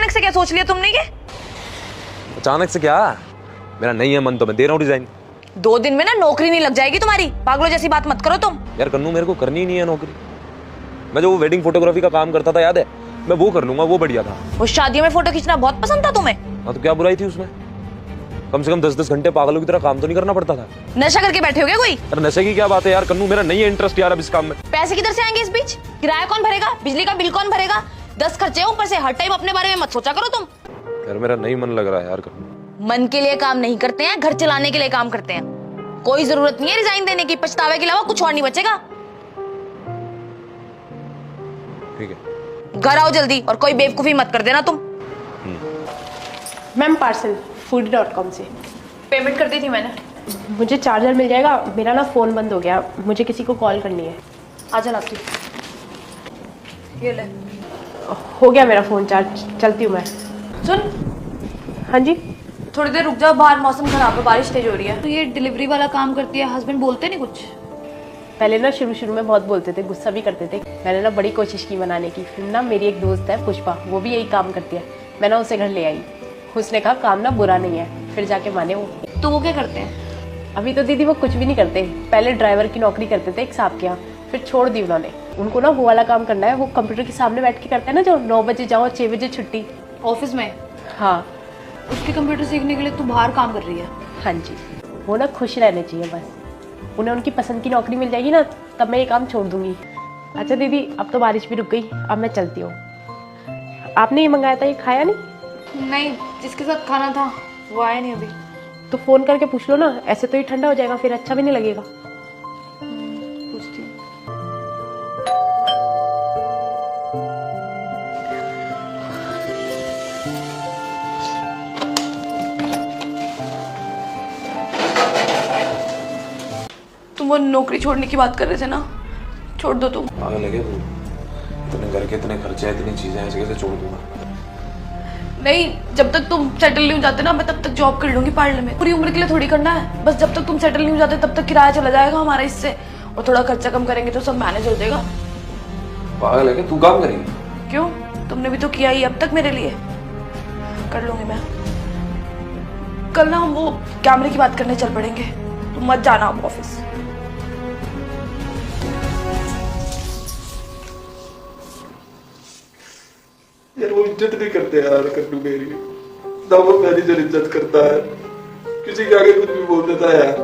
अचानक से क्या सोच लिया तुमने ये? अचानक से क्या? मेरा नहीं है मन तो मैं दे रहा हूँ रिजाइन। 2 दिन में ना नौकरी नहीं लग जाएगी तुम्हारी। पागलों जैसी बात मत करो तुम। यार कन्नू, मेरे को करनी ही नहीं है नौकरी। मैं जो वो वेडिंग फोटोग्राफी का काम करता था, याद है? मैं वो कर लूंगा, वो बढ़िया था। वो शादियों में फोटो खींचना बहुत पसंद था तुम्हें? हाँ तो क्या बुराई थी उसमें? कम से कम 10-10 घंटे पागलों की तरह काम तो नहीं करना पड़ता था। नशा करके बैठे हो क्या कोई? यार नशे की क्या बात है यार कन्नू, मेरा नहीं है इंटरेस्ट यार अब इस काम में। पैसे किधर से आएंगे इस बीच? किराया कौन भरेगा? बिजली का बिल कौन भरेगा? 10 खर्चे ऊपर से। हर टाइम अपने बारे में मत सोचा करो तुम। यार मेरा नहीं मन लग रहा है यार कन्नू। मन के लिए काम नहीं करते हैं, घर चलाने के लिए काम करते हैं। कोई जरूरत नहीं है रिजाइन देने की। पछतावे के अलावा कुछ और नहीं बचेगा। ठीक है, घर आओ जल्दी और कोई बेवकूफी मत कर देना तुम। मैम पार्सल foodie.com से पेमेंट कर दी थी मैंने। मुझे चार्जर मिल जाएगा? मेरा ना फ़ोन बंद हो गया, मुझे किसी को कॉल करनी है। आजा लाती। ये ले। हो गया मेरा फ़ोन चार्ज, चलती हूँ मैं। सुन, हाँ जी। थोड़ी देर रुक जाओ, बाहर मौसम खराब है, बारिश तेज हो रही है। तो ये डिलीवरी वाला काम करती है, हस्बैंड बोलते नहीं कुछ? पहले ना शुरू में बहुत बोलते थे, गुस्सा भी करते थे। मैंने ना बड़ी कोशिश की मनाने की। फिर ना मेरी एक दोस्त है पुष्पा, वो भी यही काम करती है। मैं ना उसे घर ले आई। उसने कहा काम ना बुरा नहीं है, फिर जाके माने वो। तो वो क्या करते हैं? अभी तो दीदी वो कुछ भी नहीं करते। पहले ड्राइवर की नौकरी करते थे एक साहब के यहाँ, फिर छोड़ दी उन्होंने। उनको ना वो वाला काम करना है, वो कंप्यूटर के सामने बैठ के करते हैं ना, जो 9 बजे जाओ 6 बजे छुट्टी। ऑफिस में? हाँ। उसके कंप्यूटर सीखने के लिए तू बाहर काम कर रही है? हाँ जी। वो ना खुश रहने चाहिए बस। उन्हें उनकी पसंद की नौकरी मिल जाएगी ना, तब मैं ये काम छोड़ दूंगी। अच्छा दीदी, अब तो बारिश भी रुक गई, अब मैं चलती हूँ। आपने ये मंगाया था, ये खाया नहीं? नहीं, जिसके साथ खाना था वो आया नहीं अभी। तो फ़ोन करके पूछ लो ना, ऐसे तो ये ठंडा हो जाएगा, फिर अच्छा भी नहीं लगेगा। पूछती हूँ। तुम वो नौकरी छोड़ने की बात कर रहे थे ना, छोड़ दो तुम। पागल है क्या तू? इतने घर के इतने खर्चे, इतनी चीजें, ऐसे कैसे छोड़ दूंगा? नहीं, जब तक तुम सेटल नहीं हो जाते ना, मैं तब तक जॉब कर लूंगी पार्लर में। पूरी उम्र के लिए थोड़ी करना है। बस जब तक तुम सेटल नहीं हो जाते तब तक किराया चला जाएगा हमारा इससे, और थोड़ा खर्चा कम करेंगे तो सब मैनेज हो जाएगा। पागल है क्या तू? काम करेगी? क्यों, तुमने भी तो किया ही अब तक मेरे लिए। कर लूंगी मैं। कल ना हम वो कैमरे की बात करने चल पड़ेंगे, तुम मत जाना अब ऑफिस। यार वो इज्जत नहीं करते यार कन्नू मेरी। ना वो मैनेजर इज्जत करता है, किसी के आगे कुछ भी बोल देता है यार।